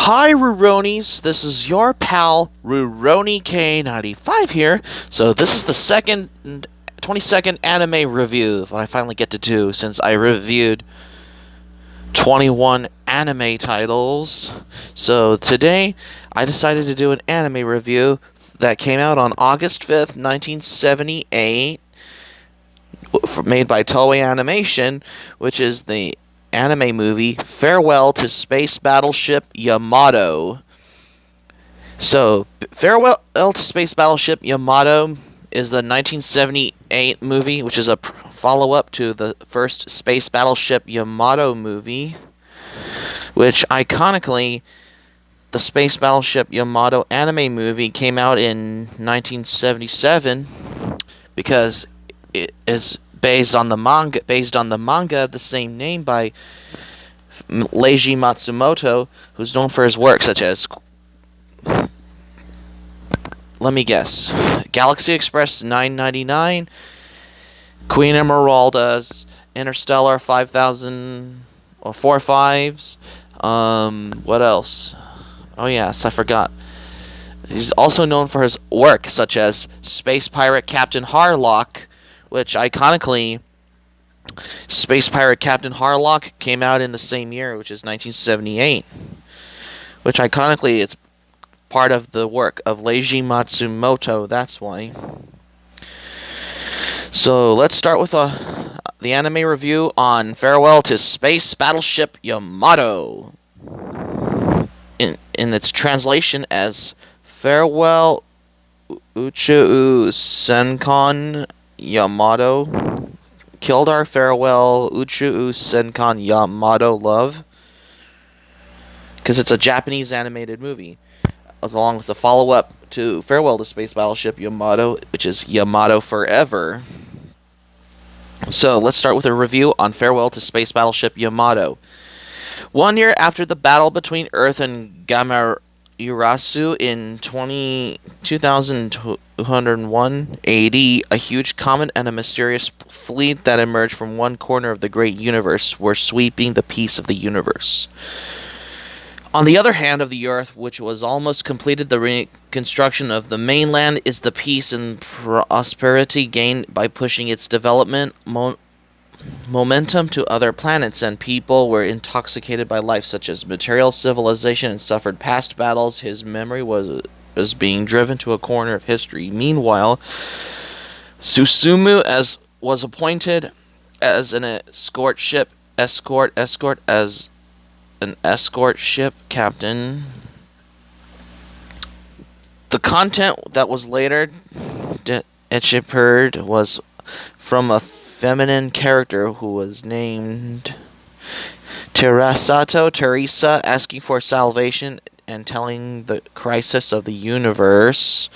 Hi, Ruronis. This is your pal Ruroni K95 here. So this is the 22nd anime review that I finally get to do since I reviewed 21 anime titles. So today I decided to do an anime review that came out on August 5th, 1978, made by Toei Animation, which is the anime movie Farewell to Space Battleship Yamato. So, Farewell to Space Battleship Yamato is the 1978 movie, which is a follow-up to the first Space Battleship Yamato movie, which iconically, the Space Battleship Yamato anime movie came out in 1977 because it is based on the manga of the same name by Leiji Matsumoto, who's known for his work such as, let me guess, Galaxy Express 999, Queen Emeralda's Interstellar 5000 or 45s. What else? Oh yes, I forgot. He's also known for his work such as Space Pirate Captain Harlock, which iconically, Space Pirate Captain Harlock came out in the same year, which is 1978. Which iconically, it's part of the work of Leiji Matsumoto, that's why. So let's start with the anime review on Farewell to Space Battleship Yamato. In its translation as Farewell Uchu Senkan Yamato. Killed our farewell Uchu Senkan Yamato love. Because it's a Japanese animated movie, along with the follow-up to Farewell to Space Battleship Yamato, which is Yamato Forever. So let's start with a review on Farewell to Space Battleship Yamato. 1 year after the battle between Earth and Gamerasu in 2201 AD, a huge comet and a mysterious fleet that emerged from one corner of the great universe were sweeping the peace of the universe. On the other hand of the Earth, which was almost completed the reconstruction of the mainland, is the peace and prosperity gained by pushing its development momentum to other planets, and people were intoxicated by life such as material civilization and suffered past battles. His memory was being driven to a corner of history. Meanwhile, Susumu was appointed as an escort ship captain. The content that was later deciphered was from a feminine character who was named Teresa, asking for salvation and telling the crisis of the universe.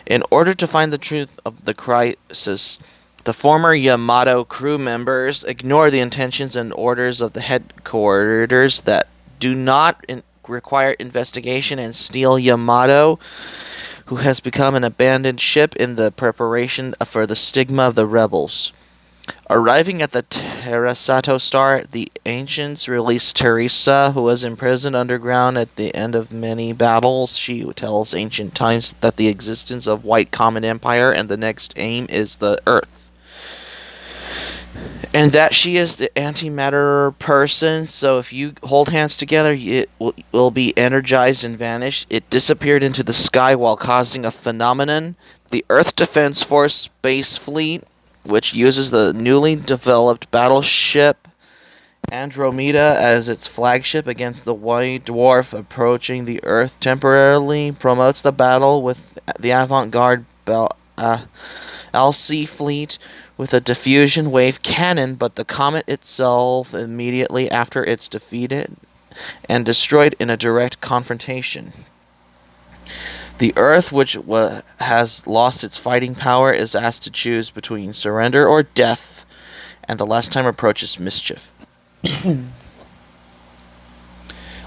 In order to find the truth of the crisis, the former Yamato crew members ignore the intentions and orders of the headquarters that do not require investigation and steal Yamato, who has become an abandoned ship in the preparation for the stigma of the rebels. Arriving at the Terrasato star, the ancients released Teresa, who was imprisoned underground at the end of many battles. She tells ancient times that the existence of White Comet Empire and the next aim is the Earth. And that she is the antimatter person, so if you hold hands together, it will be energized and vanish. It disappeared into the sky while causing a phenomenon. The Earth Defense Force Space Fleet, which uses the newly developed battleship Andromeda as its flagship against the White Dwarf approaching the Earth, temporarily promotes the battle with the avant-garde LC fleet with a diffusion wave cannon, but the comet itself immediately after it's defeated and destroyed in a direct confrontation. The Earth, which has lost its fighting power, is asked to choose between surrender or death, and the last time approaches mischief.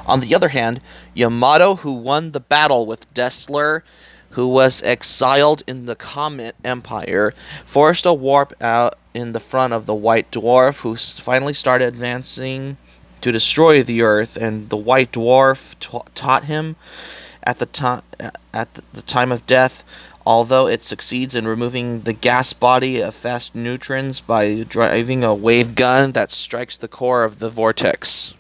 On the other hand, Yamato, who won the battle with Dessler, who was exiled in the Comet Empire, forced a warp out in the front of the White Dwarf, who finally started advancing to destroy the Earth, and the White Dwarf taught him at the time of death, although it succeeds in removing the gas body of fast neutrons by driving a wave gun that strikes the core of the vortex.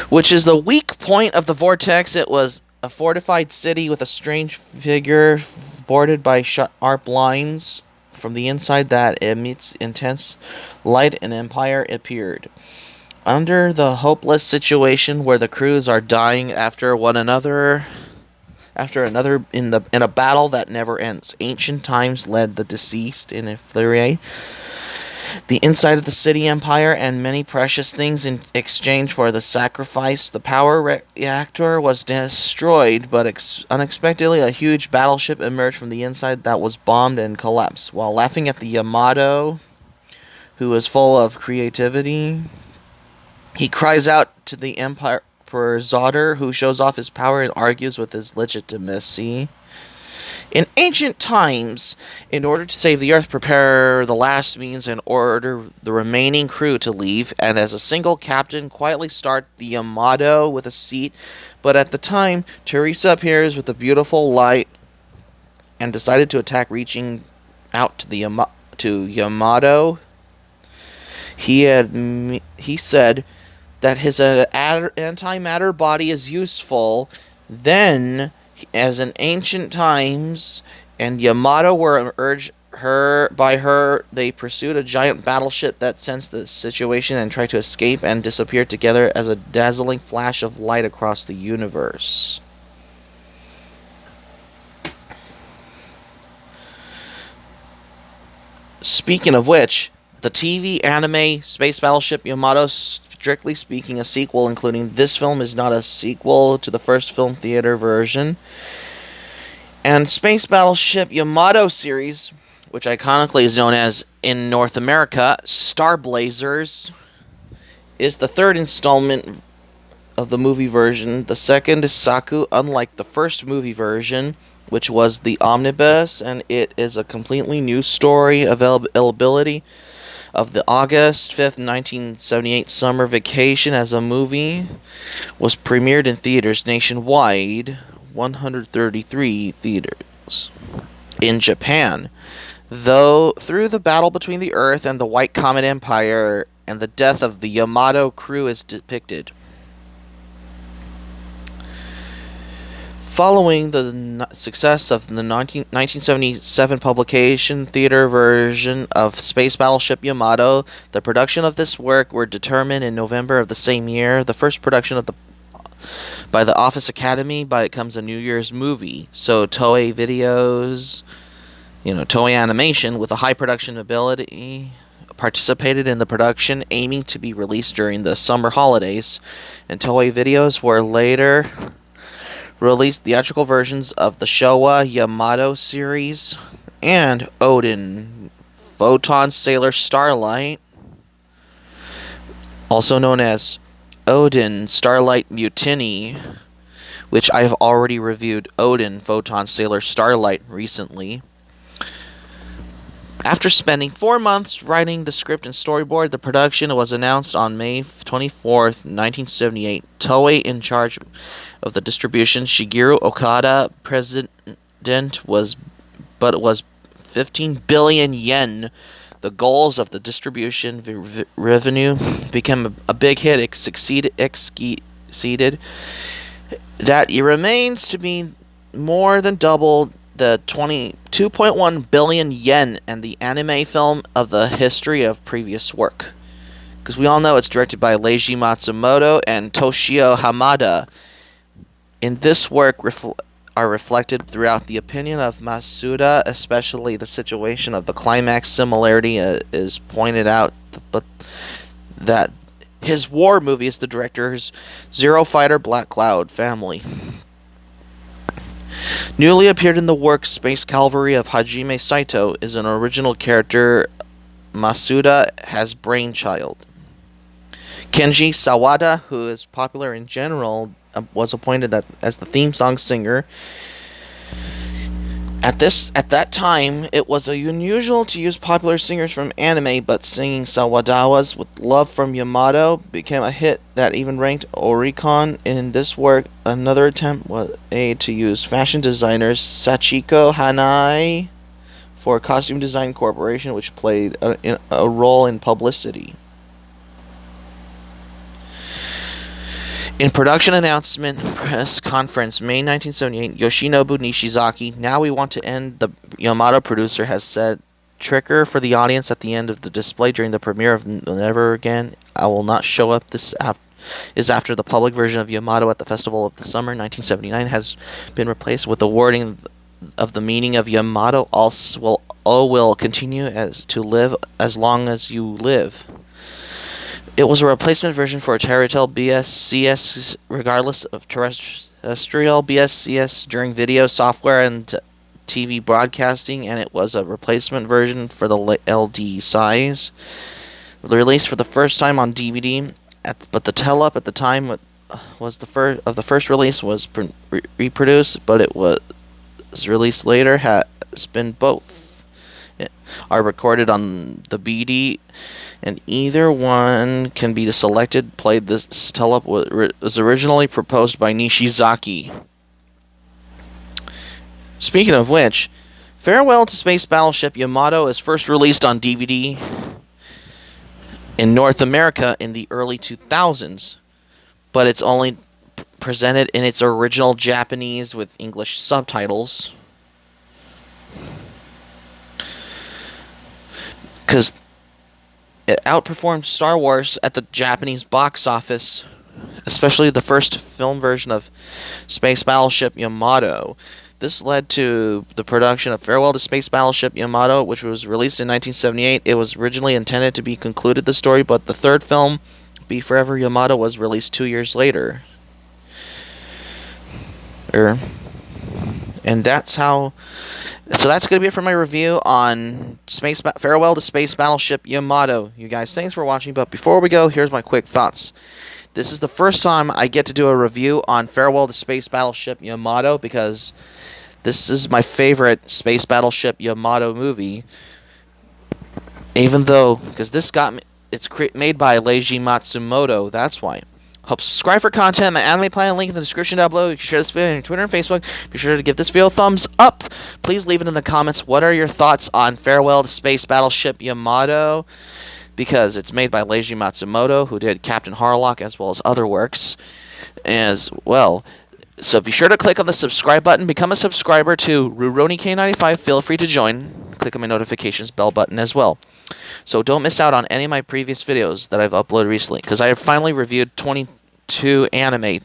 Which is the weak point of the vortex. It was a fortified city with a strange figure bordered by sharp lines from the inside that emits intense light. An empire appeared. Under the hopeless situation where the crews are dying after another in a battle that never ends. Ancient times led the deceased in a flurry. The inside of the city empire and many precious things in exchange for the sacrifice. The power reactor was destroyed, but unexpectedly a huge battleship emerged from the inside that was bombed and collapsed. While laughing at the Yamato, who is full of creativity, he cries out to the Emperor's daughter, who shows off his power and argues with his legitimacy. In ancient times, in order to save the Earth, prepare the last means and order the remaining crew to leave, and as a single captain, quietly start the Yamato with a seat. But at the time, Teresa appears with a beautiful light and decided to attack, reaching out to Yamato. He said that his antimatter body is useful. Then, as in ancient times, and Yamato were urged by her, they pursued a giant battleship that sensed the situation and tried to escape and disappear together as a dazzling flash of light across the universe. Speaking of which, the TV anime Space Battleship Yamato, strictly speaking a sequel, including this film, is not a sequel to the first film theater version. And Space Battleship Yamato series, which iconically is known as, in North America, Star Blazers, is the third installment of the movie version. The second is Saku, unlike the first movie version, which was the omnibus, and it is a completely new story. Availability of the August 5th, 1978 summer vacation as a movie was premiered in theaters nationwide, 133 theaters. In Japan, though, through the battle between the Earth and the White Comet Empire, and the death of the Yamato crew is depicted. Following the success of the 1977 publication theater version of Space Battleship Yamato, the production of this work were determined in November of the same year. The first production of by the Office Academy becomes a New Year's movie. So Toei Videos, Toei Animation, with a high production ability, participated in the production, aiming to be released during the summer holidays. And Toei Videos were later released theatrical versions of the Showa Yamato series and Odin, Photon Sailor Starlight, also known as Odin Starlight Mutiny, which I have already reviewed Odin Photon Sailor Starlight recently. After spending 4 months writing the script and storyboard, the production was announced on May 24th, 1978. Toei, in charge of the distribution, Shigeru Okada, president, was 15 billion yen. The goals of the distribution revenue became a big hit. It exceeded that. It remains to be more than double the 22.1 billion yen and the anime film of the history of previous work. Because we all know it's directed by Leiji Matsumoto and Toshio Hamada. In this work are reflected throughout the opinion of Masuda, especially the situation of the climax similarity is pointed out, but that his war movie is the director's Zero Fighter Black Cloud family. Newly appeared in the work Space Cavalry of Hajime Saito is an original character Masuda has brainchild. Kenji Sawada, who is popular in general, was appointed as the theme song singer. At that time, it was unusual to use popular singers from anime, but singing Sawadawas with Love from Yamato became a hit that even ranked Oricon in this work. Another attempt was to use fashion designers Sachiko Hanai for Costume Design Corporation, which played a role in publicity. In production announcement press conference, May 1978, Yoshinobu Nishizaki, "Now we want to end," the Yamato producer has said. "Trigger for the audience at the end of the display during the premiere of Never Again, I Will Not Show Up is after the public version of Yamato at the Festival of the Summer 1979 has been replaced with the wording of the meaning of Yamato also will continue as to live as long as you live." It was a replacement version for Terrestrial BSCS, regardless of terrestrial BSCS during video, software, and TV broadcasting, and it was a replacement version for the LD size. Released for the first time on DVD, but the tell-up at the time was the first release was reproduced, but it was released later has been both. Are recorded on the BD, and either one can be selected. Played. This tell-up was originally proposed by Nishizaki. Speaking of which, Farewell to Space Battleship Yamato is first released on DVD in North America in the early 2000s, but it's only presented in its original Japanese with English subtitles. Because it outperformed Star Wars at the Japanese box office, especially the first film version of Space Battleship Yamato. This led to the production of Farewell to Space Battleship Yamato, which was released in 1978. It was originally intended to be concluded the story, but the third film, Be Forever Yamato, was released 2 years later. And that's how. So that's going to be it for my review on Farewell to Space Battleship Yamato. You guys, thanks for watching. But before we go, here's my quick thoughts. This is the first time I get to do a review on Farewell to Space Battleship Yamato because this is my favorite Space Battleship Yamato movie. Even though, because this got me, it's made by Leiji Matsumoto. That's why. Hope subscribe for content. My anime plan link in the description down below. You can share this video on Twitter and Facebook. Be sure to give this video a thumbs up. Please leave it in the comments. What are your thoughts on Farewell to Space Battleship Yamato? Because it's made by Leiji Matsumoto, who did Captain Harlock as well as other works as well. So be sure to click on the subscribe button. Become a subscriber to RuRoniK95. Feel free to join. Click on my notifications bell button as well. So don't miss out on any of my previous videos that I've uploaded recently, because I have finally reviewed 22 anime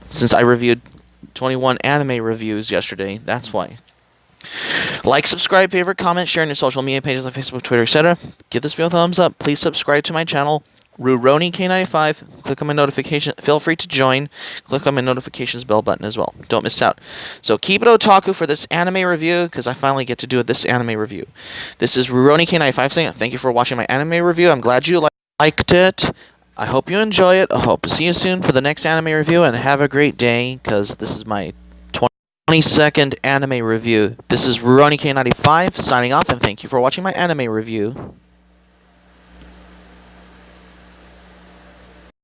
since I reviewed 21 anime reviews yesterday. That's why. Like, subscribe, favorite, comment, share on your social media pages on Facebook, Twitter, etc. Give this video a thumbs up. Please subscribe to my channel, RuRoniK95. Click on my notification. Feel free to join. Click on my notifications bell button as well. Don't miss out. So keep it otaku for this anime review, because I finally get to do this anime review. This is RuRoniK95 saying thank you for watching my anime review. I'm glad you liked it. I hope you enjoy it. I hope to see you soon for the next anime review, and have a great day, because this is my 22nd anime review. This is RuRoniK95 signing off, and thank you for watching my anime review.